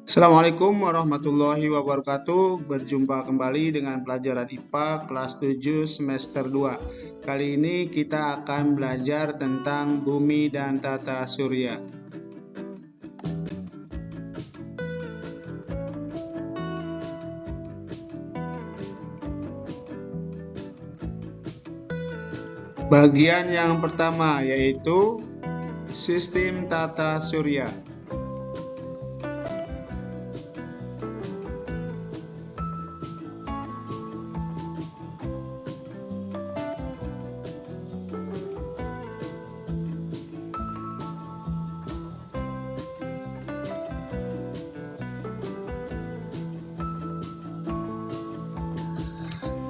Assalamualaikum warahmatullahi wabarakatuh. Berjumpa kembali dengan pelajaran IPA kelas 7 semester 2. Kali ini kita akan belajar tentang bumi dan tata surya. Bagian yang pertama yaitu sistem tata surya.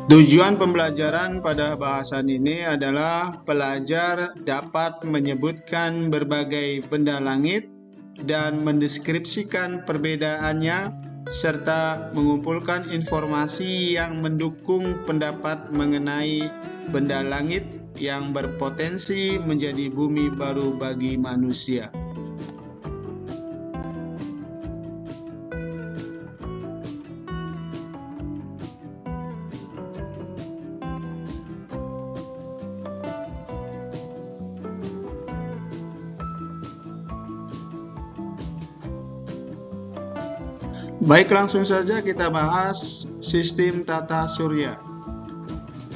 Tujuan pembelajaran pada bahasan ini adalah pelajar dapat menyebutkan berbagai benda langit dan mendeskripsikan perbedaannya serta mengumpulkan informasi yang mendukung pendapat mengenai benda langit yang berpotensi menjadi bumi baru bagi manusia. Baik, langsung saja kita bahas sistem tata surya.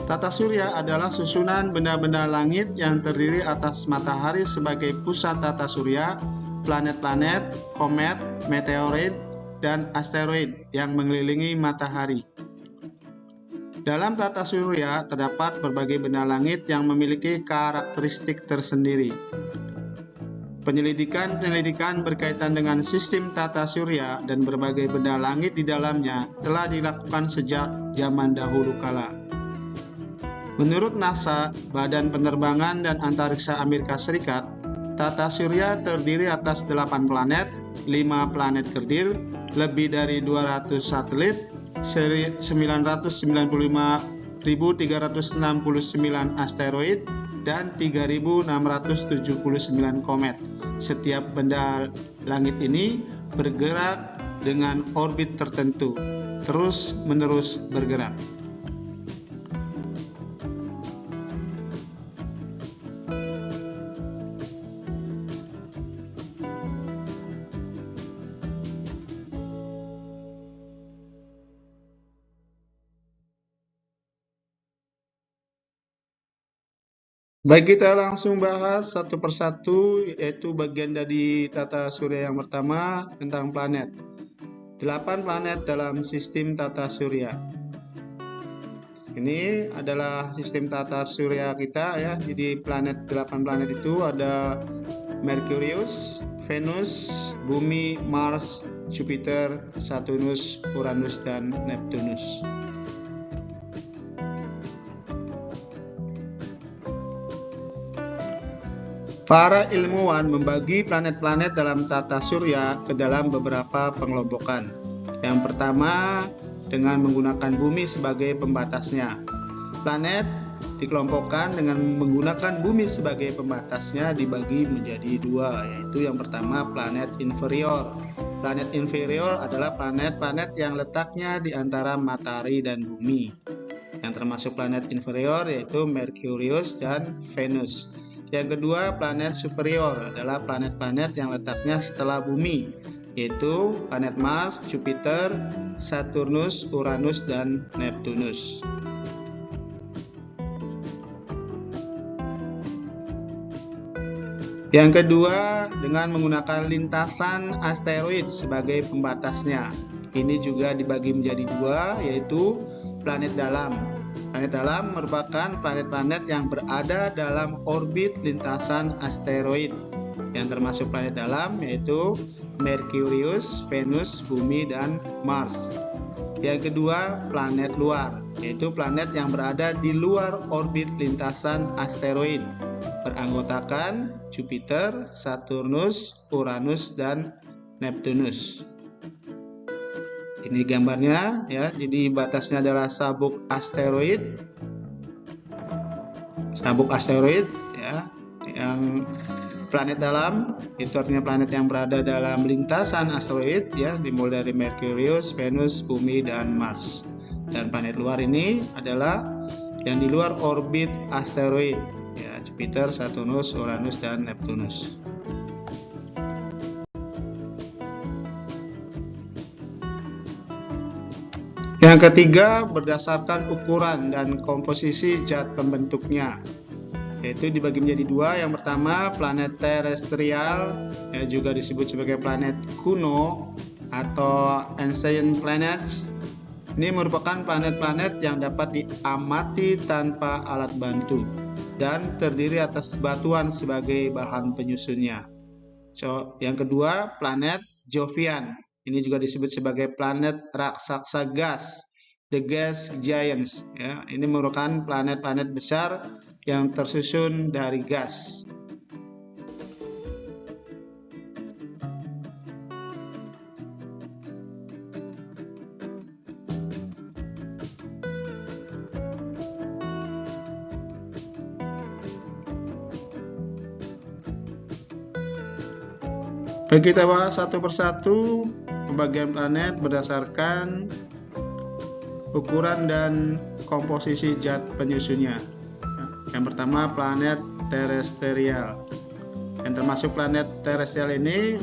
Tata surya adalah susunan benda-benda langit yang terdiri atas matahari sebagai pusat tata surya, planet-planet, komet, meteorit, dan asteroid yang mengelilingi matahari. Dalam tata surya terdapat berbagai benda langit yang memiliki karakteristik tersendiri. Penyelidikan berkaitan dengan sistem tata surya dan berbagai benda langit di dalamnya telah dilakukan sejak zaman dahulu kala. Menurut NASA, Badan Penerbangan dan Antariksa Amerika Serikat, tata surya terdiri atas 8 planet, 5 planet kerdil, lebih dari 200 satelit, 995.369 asteroid, dan 3.679 komet. Setiap benda langit ini bergerak dengan orbit tertentu, terus-menerus bergerak. Baik, kita langsung bahas satu persatu, yaitu bagian dari tata surya yang pertama tentang planet. 8 planet dalam sistem tata surya. Ini adalah sistem tata surya kita ya. Jadi 8 planet itu ada Merkurius, Venus, Bumi, Mars, Jupiter, Saturnus, Uranus, dan Neptunus. Para ilmuwan membagi planet-planet dalam tata surya ke dalam beberapa pengelompokan. Yang pertama, dengan menggunakan bumi sebagai pembatasnya. Planet dikelompokkan dengan menggunakan bumi sebagai pembatasnya dibagi menjadi dua, yaitu yang pertama planet inferior. Planet inferior adalah planet-planet yang letaknya di antara matahari dan bumi. Yang termasuk planet inferior yaitu Merkurius dan Venus. Yang kedua, planet superior adalah planet-planet yang letaknya setelah bumi, yaitu planet Mars, Jupiter, Saturnus, Uranus, dan Neptunus. Yang kedua, dengan menggunakan lintasan asteroid sebagai pembatasnya. Ini juga dibagi menjadi dua, yaitu planet dalam. Planet dalam merupakan planet-planet yang berada dalam orbit lintasan asteroid. Yang termasuk planet dalam yaitu Merkurius, Venus, Bumi, dan Mars. Yang kedua, planet luar, yaitu planet yang berada di luar orbit lintasan asteroid. Beranggotakan Jupiter, Saturnus, Uranus, dan Neptunus. Ini gambarnya ya, jadi batasnya adalah sabuk asteroid. Sabuk asteroid ya, yang Planet dalam itu artinya planet yang berada dalam lintasan asteroid, ya, dimulai dari Merkurius, Venus, Bumi, dan Mars. Dan planet luar ini adalah yang di luar orbit asteroid, ya, Jupiter, Saturnus, Uranus, dan Neptunus. Yang ketiga, berdasarkan ukuran dan komposisi zat pembentuknya, yaitu dibagi menjadi dua. Yang pertama, planet terestrial, ya, juga disebut sebagai planet kuno atau ancient planets. Ini merupakan planet-planet yang dapat diamati tanpa alat bantu dan terdiri atas batuan sebagai bahan penyusunnya. Yang kedua, planet Jovian. Ini juga disebut sebagai planet raksasa gas, the gas giants. Ya, ini merupakan planet-planet besar yang tersusun dari gas. Kita bahas satu persatu pembagian planet berdasarkan ukuran dan komposisi zat penyusunnya. Yang pertama, planet terestrial. Yang termasuk planet terestrial ini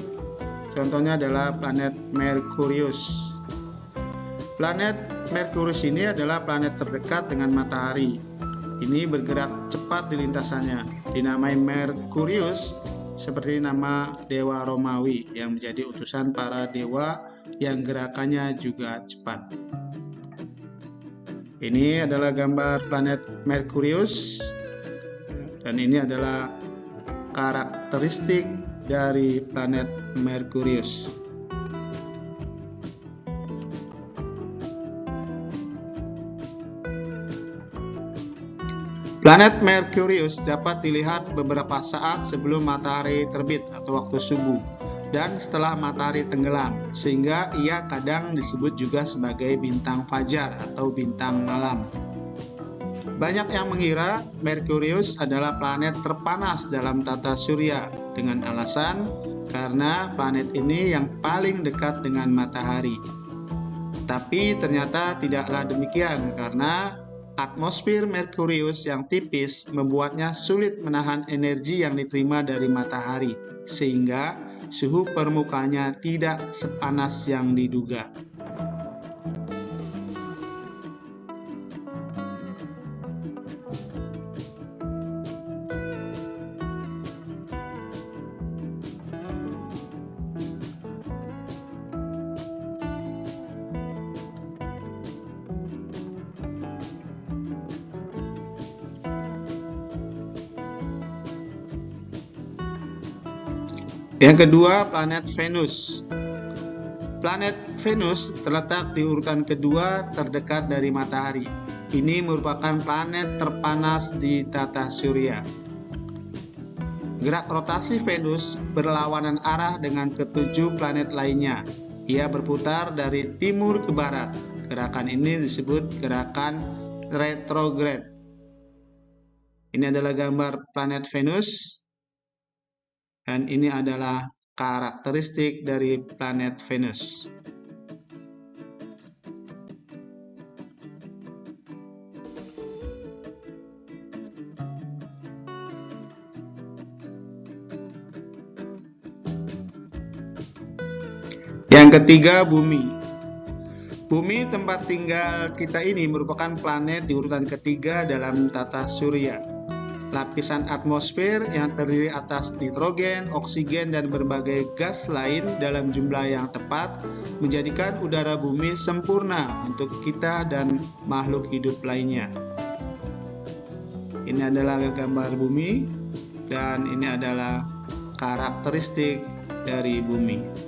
contohnya adalah planet Merkurius. Planet Merkurius ini adalah planet terdekat dengan matahari. Ini bergerak cepat di lintasannya. Dinamai Merkurius seperti nama dewa Romawi yang menjadi utusan para dewa yang gerakannya juga cepat. Ini adalah gambar planet Merkurius, dan ini adalah karakteristik dari planet Merkurius. Planet Merkurius dapat dilihat beberapa saat sebelum matahari terbit atau waktu subuh dan setelah matahari tenggelam, sehingga ia kadang disebut juga sebagai bintang fajar atau bintang malam. Banyak yang mengira Merkurius adalah planet terpanas dalam tata surya dengan alasan karena planet ini yang paling dekat dengan matahari. Tapi ternyata tidaklah demikian, karena atmosfer Merkurius yang tipis membuatnya sulit menahan energi yang diterima dari matahari, sehingga suhu permukaannya tidak sepanas yang diduga. Yang kedua, planet Venus. Planet Venus terletak di urutan kedua terdekat dari matahari. Ini merupakan planet terpanas di tata surya. Gerak rotasi Venus berlawanan arah dengan ketujuh planet lainnya. Ia berputar dari timur ke barat. Gerakan ini disebut gerakan retrograde. Ini adalah gambar planet Venus. Dan ini adalah karakteristik dari planet Venus. Yang ketiga, Bumi. Bumi, tempat tinggal kita ini, merupakan planet di urutan ketiga dalam tata surya. Lapisan atmosfer yang terdiri atas nitrogen, oksigen, dan berbagai gas lain dalam jumlah yang tepat menjadikan udara bumi sempurna untuk kita dan makhluk hidup lainnya. Ini adalah gambar bumi, dan ini adalah karakteristik dari bumi.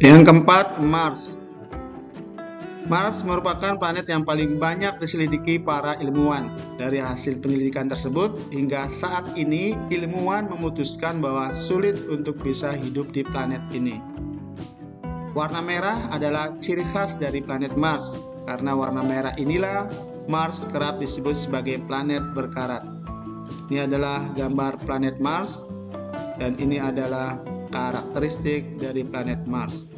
Yang keempat, Mars. Mars merupakan planet yang paling banyak diselidiki para ilmuwan. Dari hasil penyelidikan tersebut, hingga saat ini ilmuwan memutuskan bahwa sulit untuk bisa hidup di planet ini. Warna merah adalah ciri khas dari planet Mars. Karena warna merah inilah Mars kerap disebut sebagai planet berkarat. Ini adalah gambar planet Mars, dan ini adalah karakteristik dari planet Mars.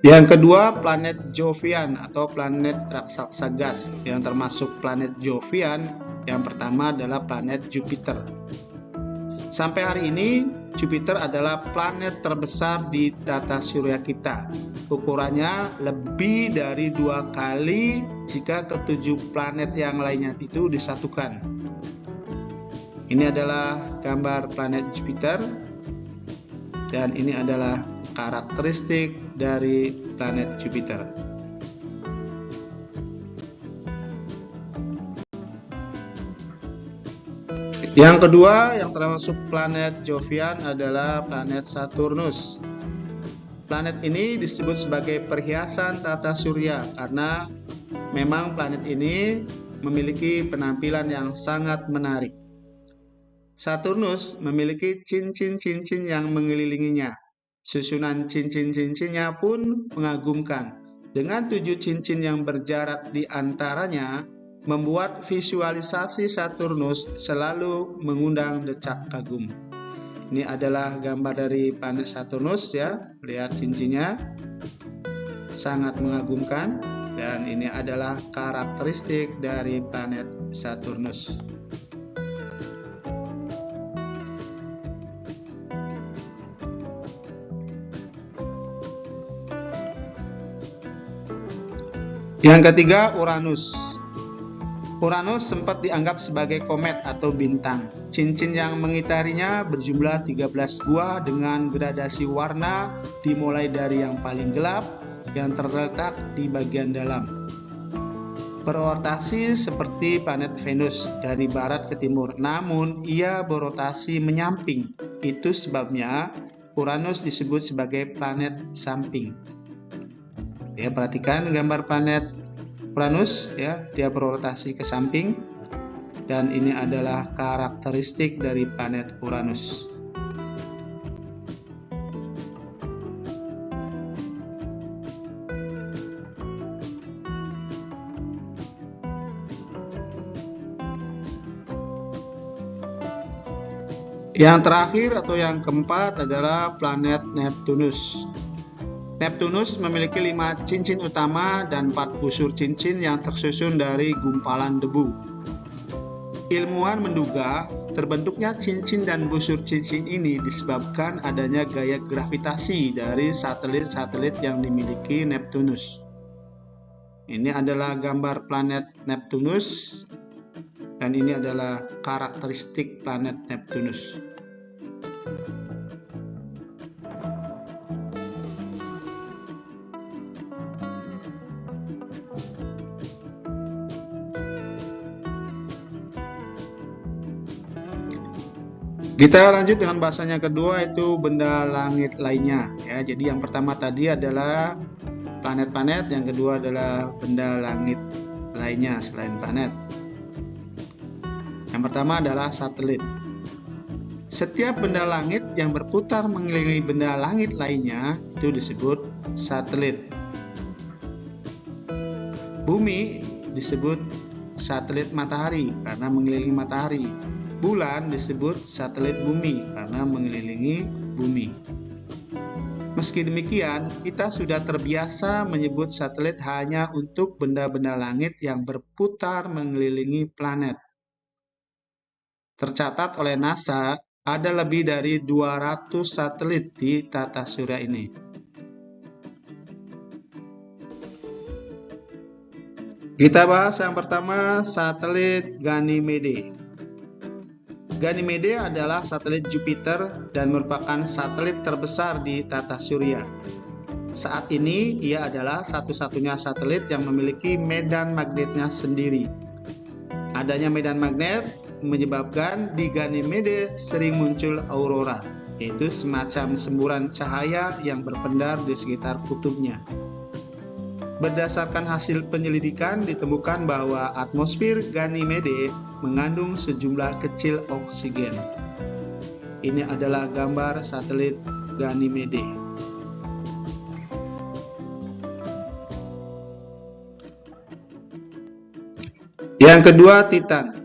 Yang kedua, planet Jovian atau planet raksasa gas. Yang termasuk planet Jovian, yang pertama adalah planet Jupiter. Sampai hari ini, Jupiter adalah planet terbesar di tata surya kita. Ukurannya lebih dari 2 kali jika ke-7 planet yang lainnya itu disatukan. Ini adalah gambar planet Jupiter, dan ini adalah karakteristik dari planet Jupiter. Yang kedua yang termasuk planet Jovian adalah planet Saturnus. Planet ini disebut sebagai perhiasan tata surya karena memang planet ini memiliki penampilan yang sangat menarik. Saturnus memiliki cincin-cincin yang mengelilinginya. Susunan cincin-cincinnya pun mengagumkan. Dengan 7 cincin yang berjarak di antaranya, membuat visualisasi Saturnus selalu mengundang decak kagum. Ini adalah gambar dari planet Saturnus ya, lihat cincinnya sangat mengagumkan, dan ini adalah karakteristik dari planet Saturnus. Yang ketiga, Uranus. Uranus sempat dianggap sebagai komet atau bintang. Cincin yang mengitarinya berjumlah 13 buah dengan gradasi warna dimulai dari yang paling gelap yang terletak di bagian dalam. Berotasi seperti planet Venus dari barat ke timur, namun ia berotasi menyamping. Itu sebabnya Uranus disebut sebagai planet samping. Ya, perhatikan gambar planet Uranus ya, dia berotasi ke samping, dan ini adalah karakteristik dari planet Uranus. Yang terakhir atau yang keempat adalah planet Neptunus. Neptunus memiliki 5 cincin utama dan 4 busur cincin yang tersusun dari gumpalan debu. Ilmuwan menduga terbentuknya cincin dan busur cincin ini disebabkan adanya gaya gravitasi dari satelit-satelit yang dimiliki Neptunus. Ini adalah gambar planet Neptunus, dan ini adalah karakteristik planet Neptunus. Kita lanjut dengan bahasanya kedua, itu benda langit lainnya ya. Jadi yang pertama tadi adalah planet-planet, yang kedua adalah benda langit lainnya selain planet. Yang pertama adalah satelit. Setiap benda langit yang berputar mengelilingi benda langit lainnya itu disebut satelit. Bumi disebut satelit matahari karena mengelilingi matahari. Bulan disebut satelit bumi karena mengelilingi bumi. Meski demikian, kita sudah terbiasa menyebut satelit hanya untuk benda-benda langit yang berputar mengelilingi planet. Tercatat oleh NASA, ada lebih dari 200 satelit di tata surya ini. Kita bahas yang pertama, satelit Ganymede. Ganymede adalah satelit Jupiter dan merupakan satelit terbesar di tata surya. Saat ini, ia adalah satu-satunya satelit yang memiliki medan magnetnya sendiri. Adanya medan magnet menyebabkan di Ganymede sering muncul aurora, yaitu semacam semburan cahaya yang berpendar di sekitar kutubnya. Berdasarkan hasil penyelidikan, ditemukan bahwa atmosfer Ganymede mengandung sejumlah kecil oksigen. Ini adalah gambar satelit Ganymede. Yang kedua, Titan.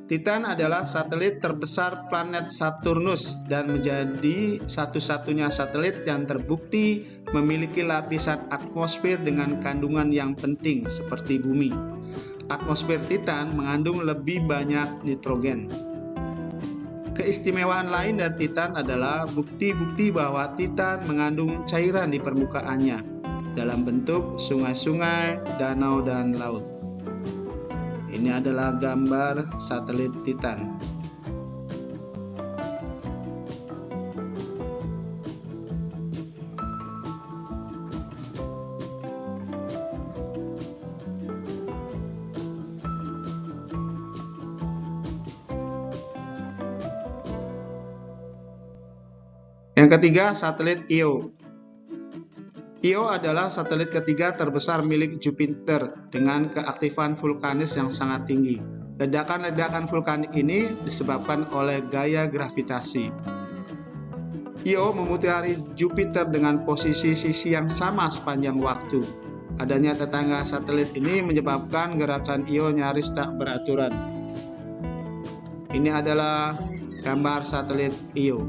Titan adalah satelit terbesar planet Saturnus dan menjadi satu-satunya satelit yang terbukti memiliki lapisan atmosfer dengan kandungan yang penting seperti bumi. Atmosfer Titan mengandung lebih banyak nitrogen. Keistimewaan lain dari Titan adalah bukti-bukti bahwa Titan mengandung cairan di permukaannya dalam bentuk sungai-sungai, danau, dan laut. Ini adalah gambar satelit Titan. Yang ketiga, satelit Io. Io adalah satelit ketiga terbesar milik Jupiter dengan keaktifan vulkanis yang sangat tinggi. Ledakan-ledakan vulkanik ini disebabkan oleh gaya gravitasi. Io memutari Jupiter dengan posisi sisi yang sama sepanjang waktu. Adanya tetangga satelit ini menyebabkan gerakan Io nyaris tak beraturan. Ini adalah gambar satelit Io.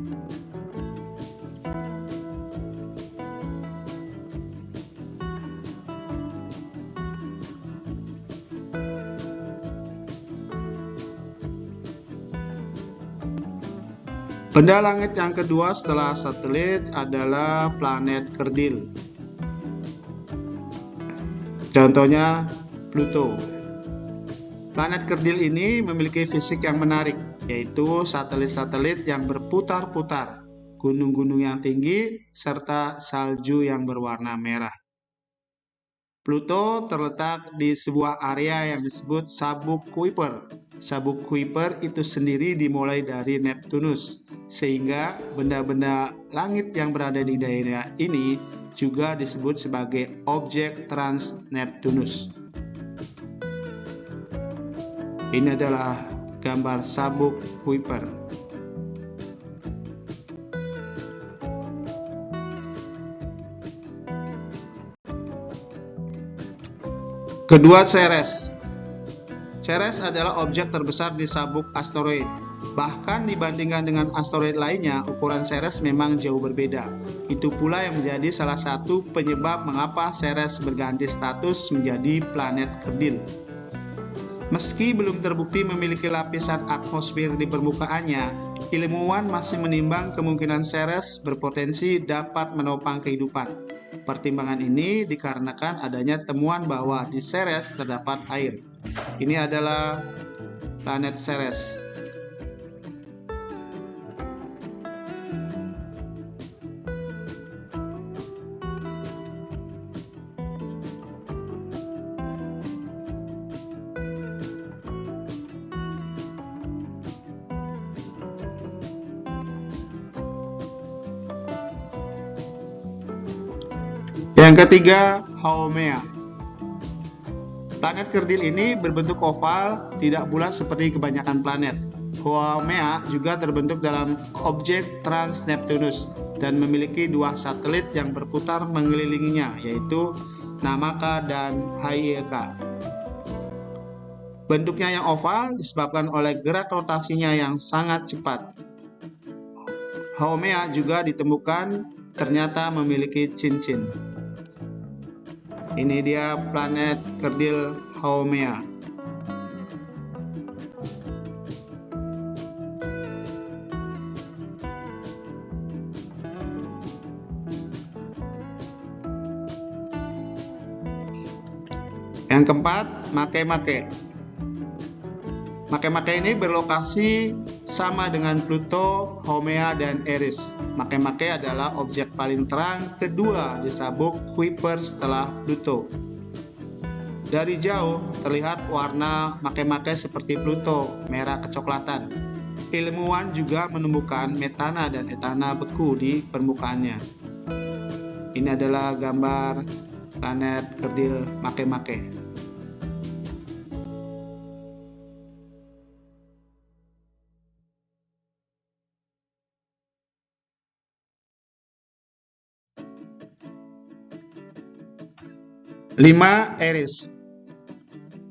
Benda langit yang kedua setelah satelit adalah planet kerdil. Contohnya Pluto. Planet kerdil ini memiliki fisik yang menarik, yaitu satelit-satelit yang berputar-putar, gunung-gunung yang tinggi, serta salju yang berwarna merah. Pluto terletak di sebuah area yang disebut Sabuk Kuiper. Sabuk Kuiper itu sendiri dimulai dari Neptunus, sehingga benda-benda langit yang berada di daerah ini juga disebut sebagai objek trans-Neptunus. Ini adalah gambar Sabuk Kuiper. Kedua, Ceres. Ceres adalah objek terbesar di sabuk asteroid. Bahkan dibandingkan dengan asteroid lainnya, ukuran Ceres memang jauh berbeda. Itu pula yang menjadi salah satu penyebab mengapa Ceres berganti status menjadi planet kerdil. Meski belum terbukti memiliki lapisan atmosfer di permukaannya, ilmuwan masih menimbang kemungkinan Ceres berpotensi dapat menopang kehidupan. Pertimbangan ini dikarenakan adanya temuan bahwa di Ceres terdapat air. Ini adalah planet Ceres. Yang ketiga, Haumea. Planet kerdil ini berbentuk oval, tidak bulat seperti kebanyakan planet. Haumea juga terbentuk dalam objek trans-Neptunus dan memiliki dua satelit yang berputar mengelilinginya, yaitu Namaka dan Hyakea. Bentuknya yang oval disebabkan oleh gerak rotasinya yang sangat cepat. Haumea juga ditemukan ternyata memiliki cincin. Ini dia planet kerdil Haumea. Yang keempat, Makemake. Makemake ini berlokasi sama dengan Pluto, Haumea, dan Eris. Makemake adalah objek paling terang kedua di sabuk Kuiper setelah Pluto. Dari jauh terlihat warna Makemake seperti Pluto, merah kecoklatan. Ilmuwan juga menemukan metana dan etana beku di permukaannya. Ini adalah gambar planet kerdil Makemake. Lima, Eris.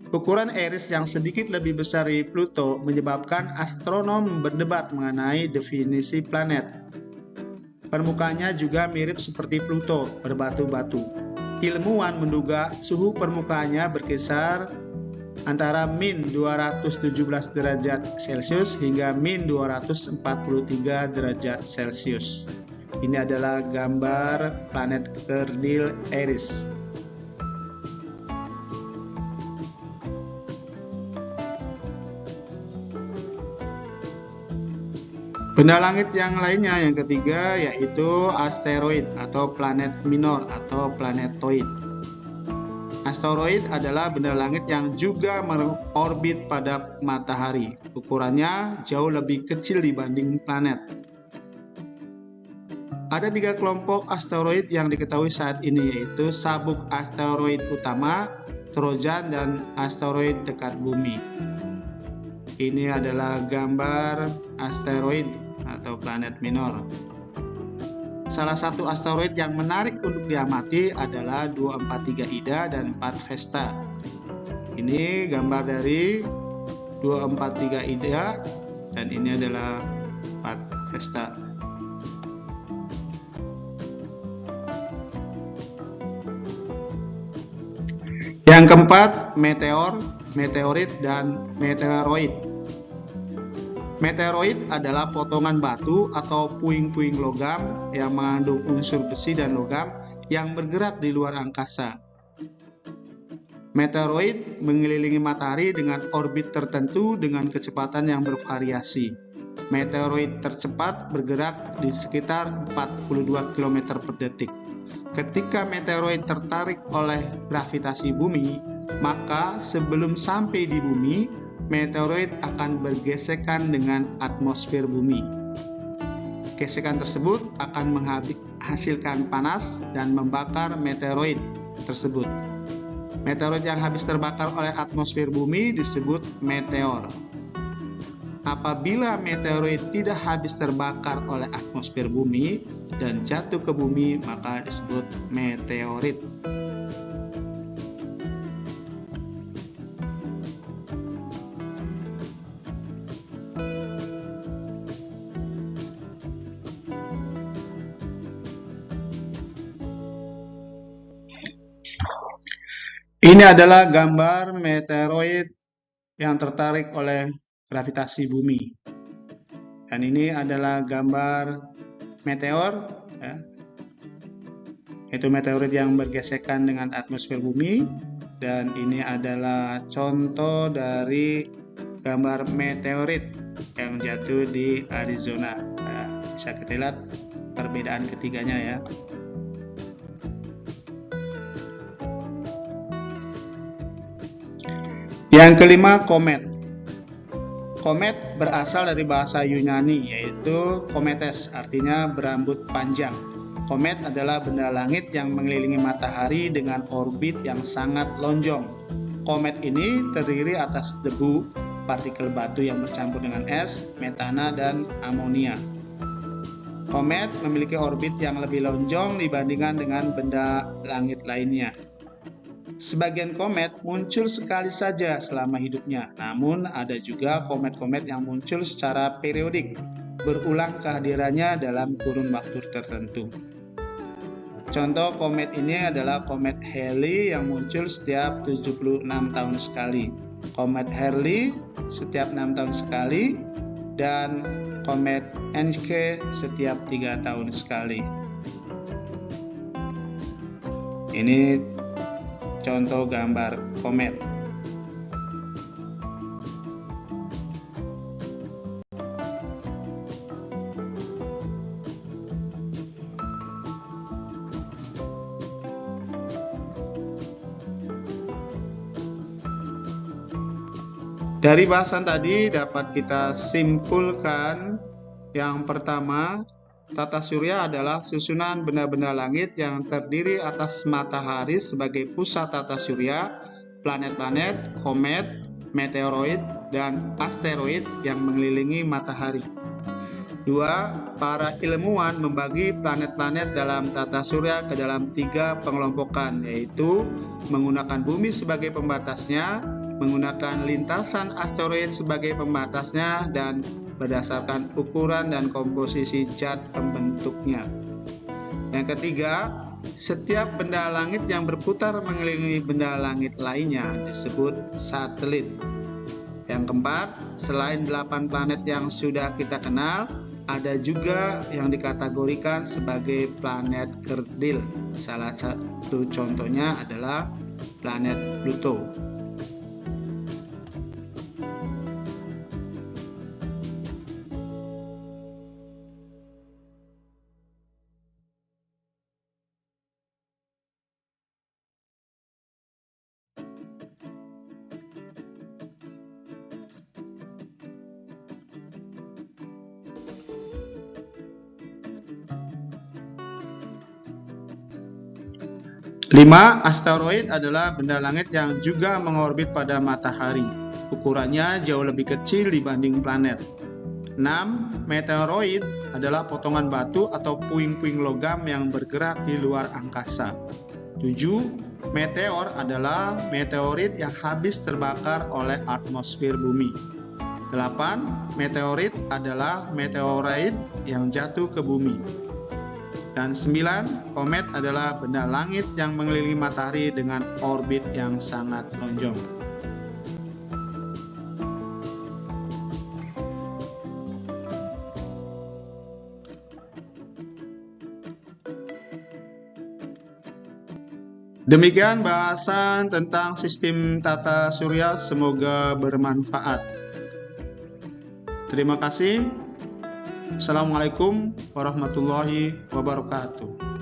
Ukuran Eris yang sedikit lebih besar dari Pluto menyebabkan astronom berdebat mengenai definisi planet. Permukaannya juga mirip seperti Pluto, berbatu-batu. Ilmuwan menduga suhu permukaannya berkisar antara min 217 derajat Celcius hingga min 243 derajat Celcius. Ini adalah gambar planet kerdil Eris. Benda langit yang lainnya yang ketiga yaitu asteroid atau planet minor atau planetoid. Asteroid adalah benda langit yang juga mengorbit pada matahari. Ukurannya jauh lebih kecil dibanding planet. Ada 3 kelompok asteroid yang diketahui saat ini yaitu sabuk asteroid utama, Trojan, dan asteroid dekat bumi. Ini adalah gambar asteroid atau planet minor. Salah satu asteroid yang menarik untuk diamati adalah 243 Ida dan 4 Vesta. Ini gambar dari 243 Ida dan ini adalah 4 Vesta. Yang keempat, meteor, meteorit, dan meteoroid. Meteoroid adalah potongan batu atau puing-puing logam yang mengandung unsur besi dan logam yang bergerak di luar angkasa. Meteoroid mengelilingi matahari dengan orbit tertentu dengan kecepatan yang bervariasi. Meteoroid tercepat bergerak di sekitar 42 km per detik. Ketika meteoroid tertarik oleh gravitasi bumi, maka sebelum sampai di bumi, meteoroid akan bergesekan dengan atmosfer bumi. Gesekan tersebut akan menghasilkan panas dan membakar meteoroid tersebut. Meteoroid yang habis terbakar oleh atmosfer bumi disebut meteor. Apabila meteoroid tidak habis terbakar oleh atmosfer bumi dan jatuh ke bumi, maka disebut meteorit. Ini adalah gambar meteoroid yang tertarik oleh gravitasi bumi. Dan ini adalah gambar meteor, ya, yaitu meteorit yang bergesekan dengan atmosfer bumi. Dan ini adalah contoh dari gambar meteorit yang jatuh di Arizona. Nah, bisa kita lihat perbedaan ketiganya ya. Yang kelima, komet. Komet berasal dari bahasa Yunani yaitu kometes, artinya berambut panjang. Komet adalah benda langit yang mengelilingi matahari dengan orbit yang sangat lonjong. Komet ini terdiri atas debu, partikel batu yang bercampur dengan es, metana, dan amonia. Komet memiliki orbit yang lebih lonjong dibandingkan dengan benda langit lainnya. Sebagian komet muncul sekali saja selama hidupnya, namun ada juga komet-komet yang muncul secara periodik, berulang kehadirannya dalam kurun waktu tertentu. Contoh komet ini adalah komet Halley yang muncul setiap 76 tahun sekali, komet Halley setiap 6 tahun sekali, dan komet Encke setiap 3 tahun sekali. Ini contoh gambar komet. Dari bahasan tadi dapat kita simpulkan yang pertama, tata surya adalah susunan benda-benda langit yang terdiri atas matahari sebagai pusat tata surya, planet-planet, komet, meteoroid, dan asteroid yang mengelilingi matahari. 2. Para ilmuwan membagi planet-planet dalam tata surya ke dalam 3 pengelompokan, yaitu menggunakan bumi sebagai pembatasnya, menggunakan lintasan asteroid sebagai pembatasnya, dan berdasarkan ukuran dan komposisi zat pembentuknya. Yang ketiga, setiap benda langit yang berputar mengelilingi benda langit lainnya disebut satelit. Yang keempat, selain 8 planet yang sudah kita kenal, ada juga yang dikategorikan sebagai planet kerdil. Salah satu contohnya adalah planet Pluto. Lima, asteroid adalah benda langit yang juga mengorbit pada matahari. Ukurannya jauh lebih kecil dibanding planet. 6. Meteoroid adalah potongan batu atau puing-puing logam yang bergerak di luar angkasa. 7. Meteor adalah meteorit yang habis terbakar oleh atmosfer bumi. 8. Meteorit adalah meteoroid yang jatuh ke bumi. Dan 9, komet adalah benda langit yang mengelilingi matahari dengan orbit yang sangat lonjong. Demikian bahasan tentang sistem tata surya, semoga bermanfaat. Terima kasih. Assalamualaikum warahmatullahi wabarakatuh.